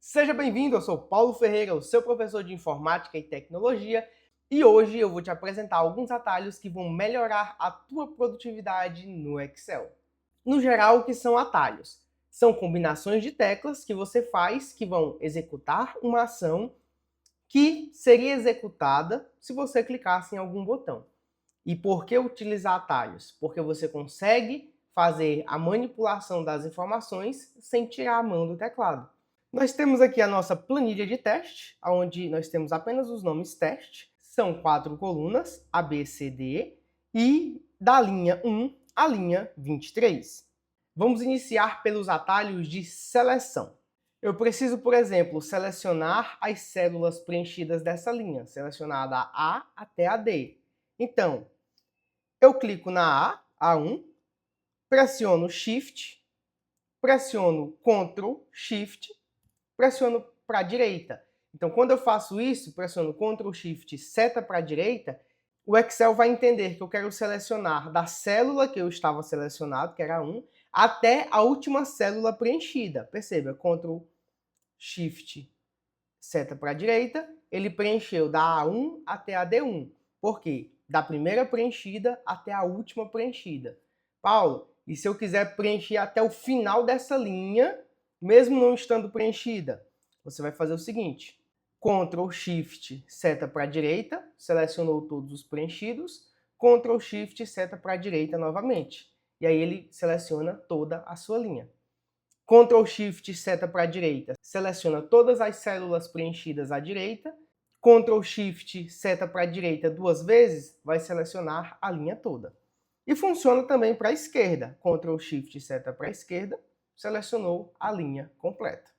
Seja bem-vindo, eu sou Paulo Ferreira, o seu professor de Informática e Tecnologia, e hoje eu vou te apresentar alguns atalhos que vão melhorar a tua produtividade no Excel. No geral, o que são atalhos? São combinações de teclas que você faz que vão executar uma ação que seria executada se você clicasse em algum botão. E por que utilizar atalhos? Porque você consegue fazer a manipulação das informações sem tirar a mão do teclado. Nós temos aqui a nossa planilha de teste, onde nós temos apenas os nomes teste. São 4 colunas, A, B, C, D, e da linha 1 à linha 23. Vamos iniciar pelos atalhos de seleção. Eu preciso, por exemplo, selecionar as células preenchidas dessa linha, selecionar da A até a D. Então, eu clico na A, A1, pressiono Shift, pressiono Ctrl, Shift, pressiono para a direita. Então, quando eu faço isso, pressiono Ctrl, Shift, seta para a direita, o Excel vai entender que eu quero selecionar da célula que eu estava selecionado, que era 1, até a última célula preenchida. Perceba, Ctrl, Shift, seta para a direita, ele preencheu da A1 até a D1. Por quê? Da primeira preenchida até a última preenchida. Paulo, e se eu quiser preencher até o final dessa linha, mesmo não estando preenchida? Você vai fazer o seguinte, Ctrl Shift, seta para a direita, selecionou todos os preenchidos, Ctrl Shift, seta para a direita novamente. E aí ele seleciona toda a sua linha. Ctrl Shift, seta para a direita, seleciona todas as células preenchidas à direita. Ctrl Shift, seta para a direita duas vezes, vai selecionar a linha toda. E funciona também para a esquerda. Ctrl Shift, seta para a esquerda, selecionou a linha completa.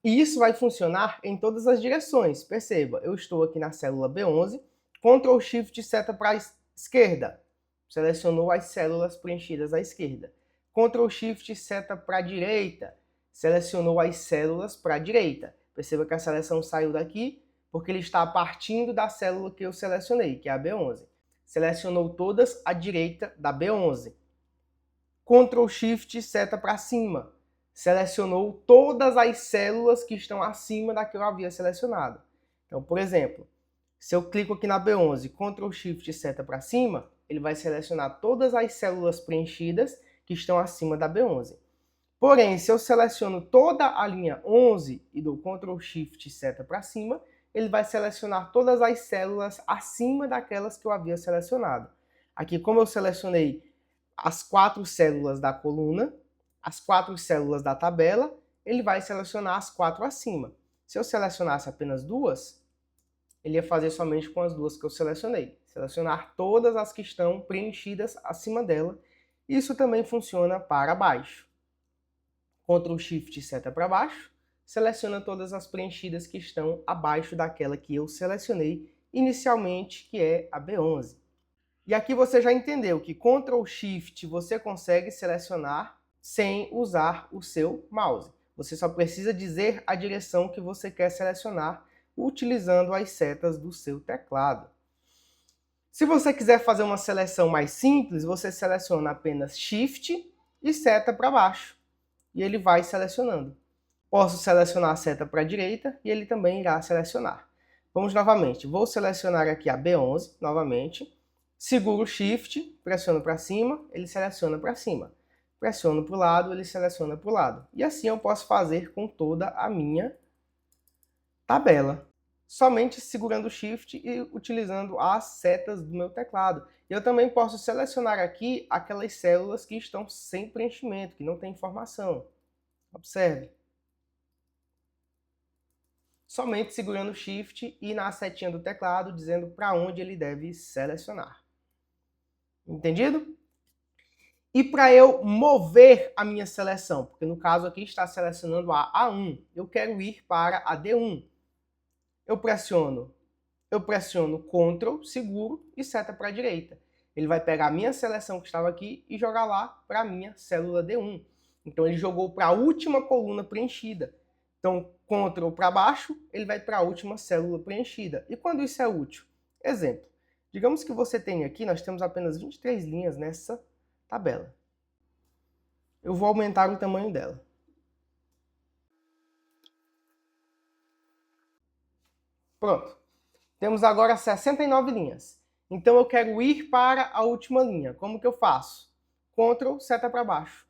E isso vai funcionar em todas as direções. Perceba, eu estou aqui na célula B11, Ctrl Shift, seta para a esquerda, selecionou as células preenchidas à esquerda. Ctrl Shift, seta para a direita, selecionou as células para a direita. Perceba que a seleção saiu daqui porque ele está partindo da célula que eu selecionei, que é a B11. Selecionou todas à direita da B11. Ctrl Shift, seta para cima. Selecionou todas as células que estão acima da que eu havia selecionado. Então, por exemplo, se eu clico aqui na B11, Ctrl Shift, seta para cima, ele vai selecionar todas as células preenchidas que estão acima da B11. Porém, se eu seleciono toda a linha 11 e dou Ctrl Shift, seta para cima, ele vai selecionar todas as células acima daquelas que eu havia selecionado. Aqui, como eu selecionei as 4 células da coluna, as 4 células da tabela, ele vai selecionar as 4 acima. Se eu selecionasse apenas duas, ele ia fazer somente com as duas que eu selecionei. Selecionar todas as que estão preenchidas acima dela. Isso também funciona para baixo. Ctrl Shift, seta para baixo, seleciona todas as preenchidas que estão abaixo daquela que eu selecionei inicialmente, que é a B11. E aqui você já entendeu que Ctrl Shift você consegue selecionar sem usar o seu mouse. Você só precisa dizer a direção que você quer selecionar utilizando as setas do seu teclado. Se você quiser fazer uma seleção mais simples, você seleciona apenas Shift e seta para baixo. E ele vai selecionando. Posso selecionar a seta para a direita e ele também irá selecionar. Vamos novamente. Vou selecionar aqui a B11 novamente. Seguro o Shift, pressiono para cima, ele seleciona para cima. Pressiono para o lado, ele seleciona para o lado. E assim eu posso fazer com toda a minha tabela. Somente segurando o Shift e utilizando as setas do meu teclado. Eu também posso selecionar aqui aquelas células que estão sem preenchimento, que não tem informação. Observe. Somente segurando o Shift e na setinha do teclado, dizendo para onde ele deve selecionar. Entendido? E para eu mover a minha seleção, porque no caso aqui está selecionando a A1, eu quero ir para a D1. Eu pressiono Ctrl, seguro e seta para a direita. Ele vai pegar a minha seleção que estava aqui e jogar lá para a minha célula D1. Então ele jogou para a última coluna preenchida. Então, Ctrl para baixo, ele vai para a última célula preenchida. E quando isso é útil? Exemplo. Digamos que você tem aqui, nós temos apenas 23 linhas nessa tabela. Eu vou aumentar o tamanho dela. Pronto. Temos agora 69 linhas. Então eu quero ir para a última linha. Como que eu faço? Ctrl, seta para baixo.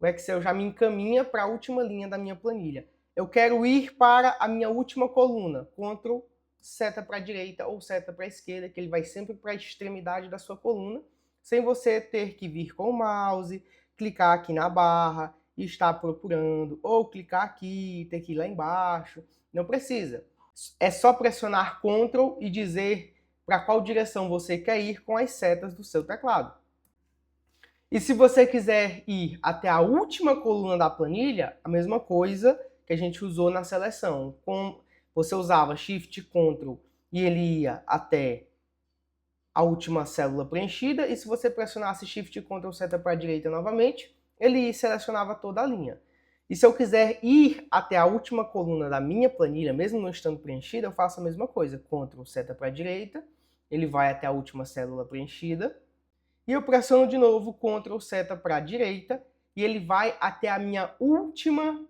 O Excel já me encaminha para a última linha da minha planilha. Eu quero ir para a minha última coluna. Ctrl, seta para a direita ou seta para a esquerda, que ele vai sempre para a extremidade da sua coluna, sem você ter que vir com o mouse, clicar aqui na barra e estar procurando, ou clicar aqui, ter que ir lá embaixo. Não precisa. É só pressionar Ctrl e dizer para qual direção você quer ir com as setas do seu teclado. E se você quiser ir até a última coluna da planilha, a mesma coisa que a gente usou na seleção. Você usava Shift, Ctrl e ele ia até a última célula preenchida. E se você pressionasse Shift, Ctrl, seta para a direita novamente, ele selecionava toda a linha. E se eu quiser ir até a última coluna da minha planilha, mesmo não estando preenchida, eu faço a mesma coisa. Ctrl, seta para a direita, ele vai até a última célula preenchida. E eu pressiono de novo Ctrl, seta para a direita, e ele vai até a minha última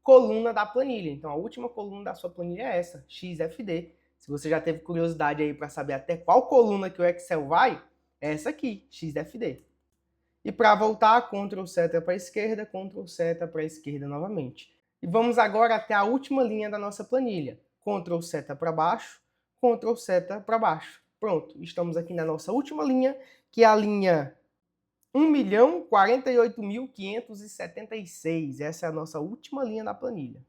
coluna da planilha. Então a última coluna da sua planilha é essa, XFD. Se você já teve curiosidade aí para saber até qual coluna que o Excel vai, é essa aqui, XFD. E para voltar, Ctrl seta para a esquerda, Ctrl seta para a esquerda novamente. E vamos agora até a última linha da nossa planilha. Ctrl seta para baixo, Ctrl seta para baixo. Pronto, estamos aqui na nossa última linha, que é a linha 1.048.576. Essa é a nossa última linha da planilha.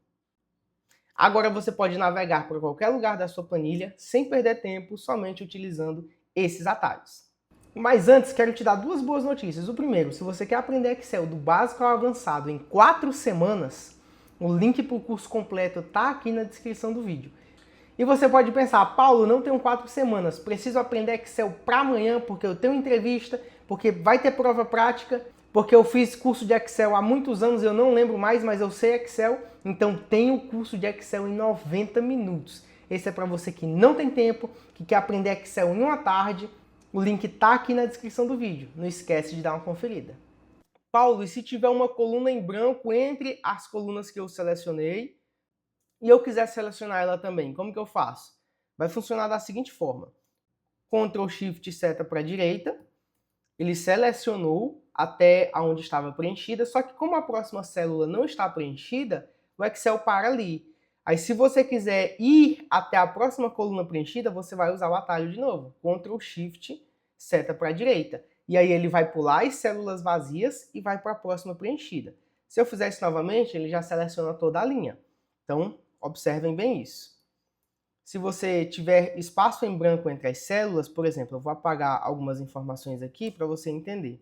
Agora você pode navegar por qualquer lugar da sua planilha sem perder tempo, somente utilizando esses atalhos. Mas antes, quero te dar duas boas notícias. O primeiro, se você quer aprender Excel do básico ao avançado em 4 semanas, o link para o curso completo está aqui na descrição do vídeo. E você pode pensar, Paulo, não tenho 4 semanas, preciso aprender Excel para amanhã porque eu tenho entrevista, porque vai ter prova prática, porque eu fiz curso de Excel há muitos anos, eu não lembro mais, mas eu sei Excel, então tenho o curso de Excel em 90 minutos. Esse é para você que não tem tempo, que quer aprender Excel em uma tarde. O link está aqui na descrição do vídeo. Não esquece de dar uma conferida. Paulo, e se tiver uma coluna em branco entre as colunas que eu selecionei e eu quiser selecionar ela também, como que eu faço? Vai funcionar da seguinte forma. Ctrl Shift seta para a direita. Ele selecionou até onde estava preenchida, só que como a próxima célula não está preenchida, o Excel para ali. Aí se você quiser ir até a próxima coluna preenchida, você vai usar o atalho de novo. Ctrl Shift, seta para a direita. E aí ele vai pular as células vazias e vai para a próxima preenchida. Se eu fizer isso novamente, ele já seleciona toda a linha. Então, observem bem isso. Se você tiver espaço em branco entre as células, por exemplo, eu vou apagar algumas informações aqui para você entender.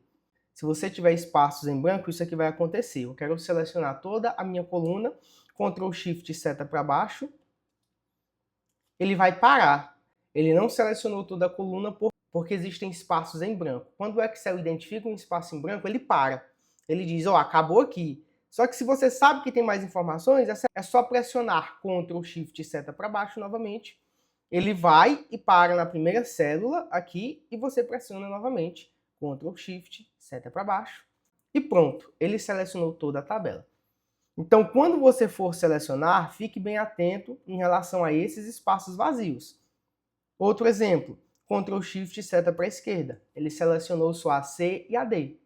Se você tiver espaços em branco, isso aqui vai acontecer. Eu quero selecionar toda a minha coluna, Ctrl Shift seta para baixo, ele vai parar. Ele não selecionou toda a coluna porque existem espaços em branco. Quando o Excel identifica um espaço em branco, ele para. Ele diz, ó, acabou aqui. Só que se você sabe que tem mais informações, é só pressionar Ctrl Shift seta para baixo novamente. Ele vai e para na primeira célula aqui e você pressiona novamente Ctrl Shift seta para baixo. E pronto, ele selecionou toda a tabela. Então, quando você for selecionar, fique bem atento em relação a esses espaços vazios. Outro exemplo, Ctrl Shift seta para a esquerda. Ele selecionou só a C e a D.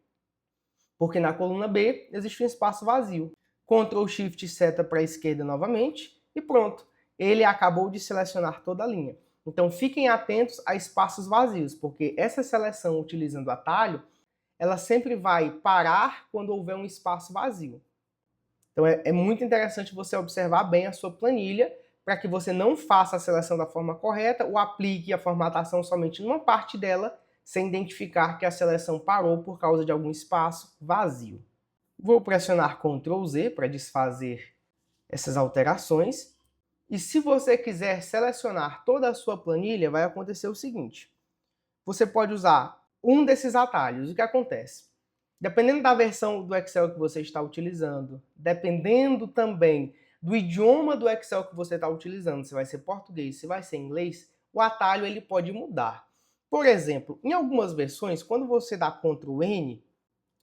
Porque na coluna B existe um espaço vazio. Ctrl Shift seta para a esquerda novamente e pronto. Ele acabou de selecionar toda a linha. Então, fiquem atentos a espaços vazios, porque essa seleção utilizando atalho, ela sempre vai parar quando houver um espaço vazio. Então é muito interessante você observar bem a sua planilha para que você não faça a seleção da forma correta ou aplique a formatação somente numa parte dela sem identificar que a seleção parou por causa de algum espaço vazio. Vou pressionar Ctrl Z para desfazer essas alterações. E se você quiser selecionar toda a sua planilha, vai acontecer o seguinte. Você pode usar um desses atalhos. O que acontece? Dependendo da versão do Excel que você está utilizando, dependendo também do idioma do Excel que você está utilizando, se vai ser português, se vai ser inglês, o atalho ele pode mudar. Por exemplo, em algumas versões, quando você dá Ctrl N,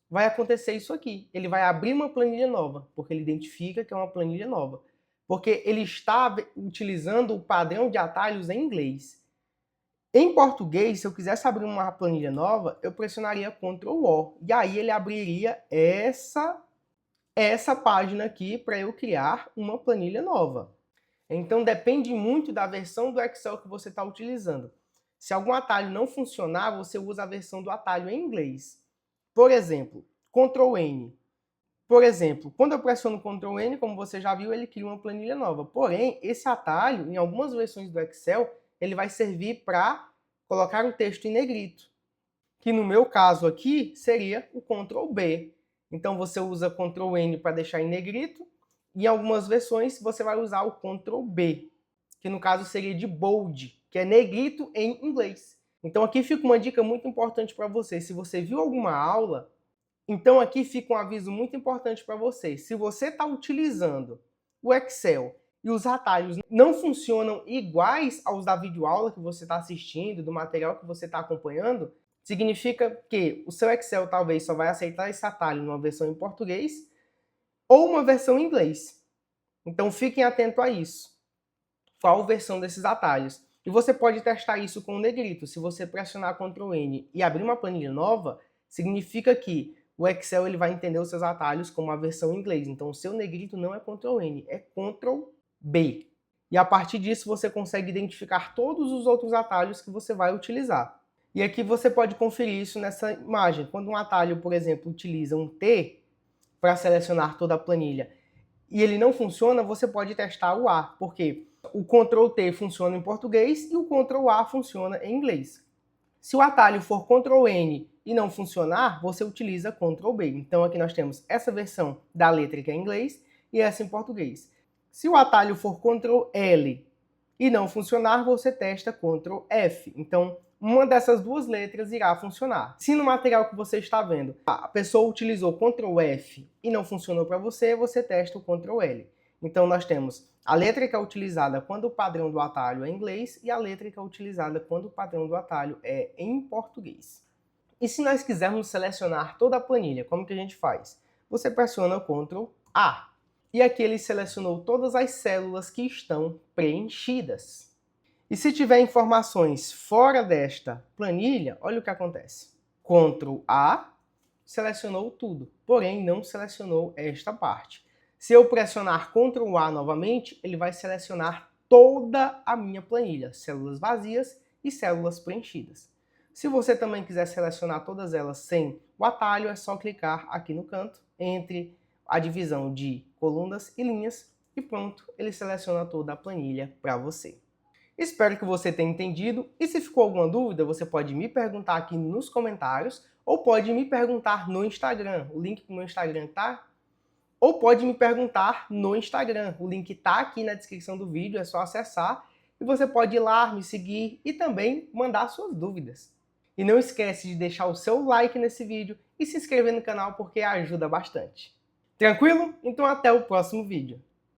vai acontecer isso aqui. Ele vai abrir uma planilha nova, porque ele identifica que é uma planilha nova. porque ele está utilizando o padrão de atalhos em inglês. Em português, se eu quisesse abrir uma planilha nova, eu pressionaria Ctrl O, e aí ele abriria essa página aqui para eu criar uma planilha nova. Então depende muito da versão do Excel que você está utilizando. Se algum atalho não funcionar, você usa a versão do atalho em inglês. Por exemplo, Ctrl N. Por exemplo, quando eu pressiono Ctrl N, como você já viu, ele cria uma planilha nova. Porém, esse atalho, em algumas versões do Excel, ele vai servir para colocar o texto em negrito, que no meu caso aqui seria o Ctrl B. Então você usa Ctrl N para deixar em negrito, e em algumas versões você vai usar o Ctrl B, que no caso seria de bold, que é negrito em inglês. Então aqui fica uma dica muito importante para você. Se você viu alguma aula, então aqui fica um aviso muito importante para você. Se você está utilizando o Excel e os atalhos não funcionam iguais aos da videoaula que você está assistindo, do material que você está acompanhando, significa que o seu Excel talvez só vai aceitar esse atalho numa versão em português ou uma versão em inglês. Então fiquem atentos a isso. Qual versão desses atalhos? E você pode testar isso com o negrito. Se você pressionar Ctrl N e abrir uma planilha nova, significa que o Excel ele vai entender os seus atalhos como a versão em inglês. Então o seu negrito não é Ctrl N, é Ctrl B. E a partir disso você consegue identificar todos os outros atalhos que você vai utilizar. E aqui você pode conferir isso nessa imagem. Quando um atalho, por exemplo, utiliza um T para selecionar toda a planilha e ele não funciona, você pode testar o A, porque o Ctrl T funciona em português e o Ctrl A funciona em inglês. Se o atalho for Ctrl N e não funcionar, você utiliza Ctrl B. Então aqui nós temos essa versão da letra que é em inglês e essa em português. Se o atalho for Ctrl L e não funcionar, você testa Ctrl F. Então uma dessas duas letras irá funcionar. Se no material que você está vendo a pessoa utilizou Ctrl F e não funcionou para você, você testa o Ctrl L. Então nós temos a letra que é utilizada quando o padrão do atalho é em inglês e a letra que é utilizada quando o padrão do atalho é em português. E se nós quisermos selecionar toda a planilha, como que a gente faz? Você pressiona o Ctrl A. E aqui ele selecionou todas as células que estão preenchidas. E se tiver informações fora desta planilha, olha o que acontece. Ctrl A, selecionou tudo, porém não selecionou esta parte. Se eu pressionar Ctrl A novamente, ele vai selecionar toda a minha planilha, células vazias e células preenchidas. Se você também quiser selecionar todas elas sem o atalho, é só clicar aqui no canto, entre a divisão de colunas e linhas, e pronto, ele seleciona toda a planilha para você. Espero que você tenha entendido, e se ficou alguma dúvida, você pode me perguntar aqui nos comentários, ou pode me perguntar no Instagram, o link para o meu Instagram tá? Ou pode me perguntar no Instagram, o link tá aqui na descrição do vídeo, é só acessar, e você pode ir lá, me seguir e também mandar suas dúvidas. E não esquece de deixar o seu like nesse vídeo e se inscrever no canal porque ajuda bastante. Tranquilo? Então até o próximo vídeo.